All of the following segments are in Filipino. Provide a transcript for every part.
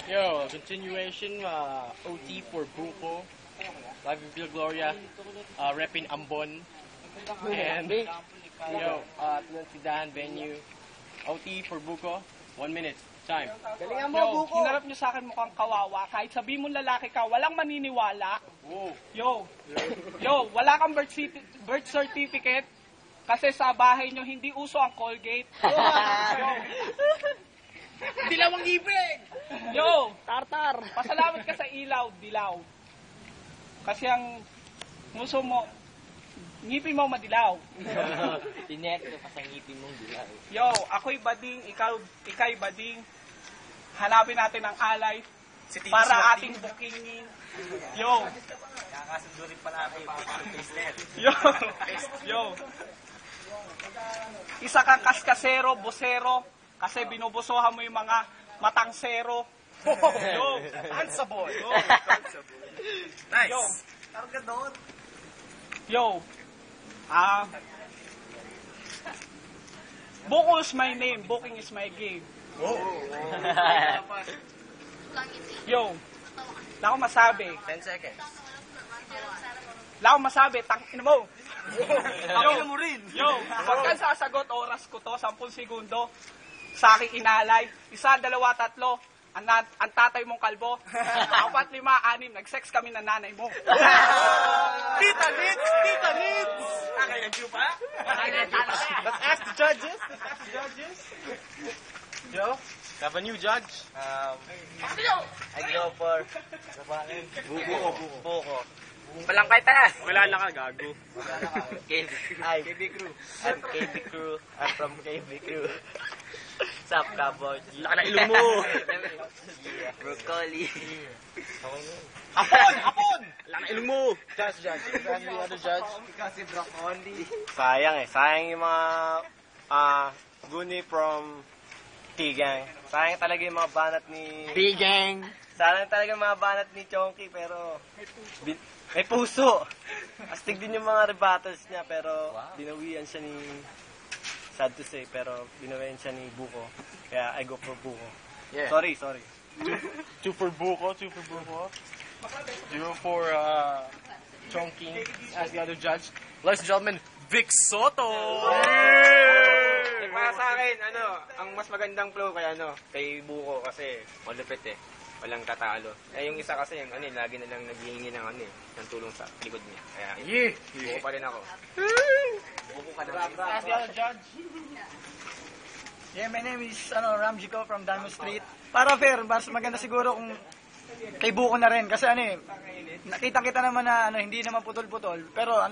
Yo, continuation, OT for Buko, live in Villa Gloria, repping Ambon, and yo, Sidahan venue, OT for Buko, 1 minute, time. Galingan mo, Buko! Hinarap nyo sa akin mukhang kawawa, kahit sabihin mo lalaki ka, walang maniniwala. Yo, wala kang birth certificate, kasi sa bahay nyo hindi uso ang Colgate. Yo. Dilawang ibig! Yo! Tartar! Pasalamat ka sa ilaw, dilaw. Kasi ang muso mo, ngipin mo madilaw. Inet ka pa sa ngipin mong dilaw. Yo, ako'y bading, ikay bading. Hanapin natin ang alay para ating bookingin. Yo! Kakasundo rin pala ako Yo! Isa kang kaskasero, bosero, kasi binubusuhan mo yung mga matangsero. Yo! Danceable! Yo! Nice! Yo! Tarong ka doon! Yo! Buko is my name, booking is my game. Yo! Wala akong masabi. 10 seconds. Wala akong masabi, tangin mo! Tangin mo rin! Yo! Pag ka sasagot, oras ko to, 10 segundo. Sa aking inalay, 1, 2, 3, ang tatay mong kalbo, 4, 5, 6, nag-sex kami ng nanay mo. Tita Nits! Tita Nits! Nag-you pa? Let's ask the judges. Joe, have a new judge. I go for Buko. Walang kay taas. Wala na ka, gago. KB Crew. I'm KB Crew. I'm from KB Crew. Sup, cowboy? Laka na ilong mo. Yeah, broccoli. Apon! Laka na ilong mo. Judge. The other judge. Kasi broccoli. Sayang yung mga guni from T-Gang. Sayang talaga yung mga banat ni... T-Gang. Sayang talaga yung mga banat ni Chonky, pero... May puso! Astig din yung mga rebattles niya, pero binawian siya ni... Sad to say, pero binawian siya ni Buko. Kaya I go for Buko. Yeah. Sorry. 2 for Buko. 0 for Chonky as the other judge. Ladies and gentlemen, Vic Soto! Para sa akin, ang mas magandang flow kay Buko kasi malupit eh. Walang tatalo. Yung isa kasi, lagi na lang naghihingi ng tulong sa likod niya. Kaya, Buko pa rin ako. Buko ka na. As the other judge. Yeah, my name is Ramjico from Diamond Street. Para fair, mas maganda siguro kung kay Buko na rin. Kasi nakita naman na hindi naman putol-putol. Pero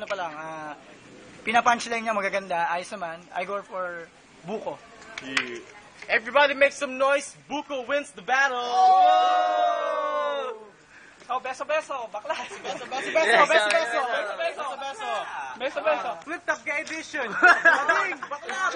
pinapunchline niya magaganda. Ayos naman. I go for Buko. Yeah. Everybody make some noise. Buko wins the battle. Oh, beso-beso, baklas. Beso-beso. Flip top ka edition. Bakla.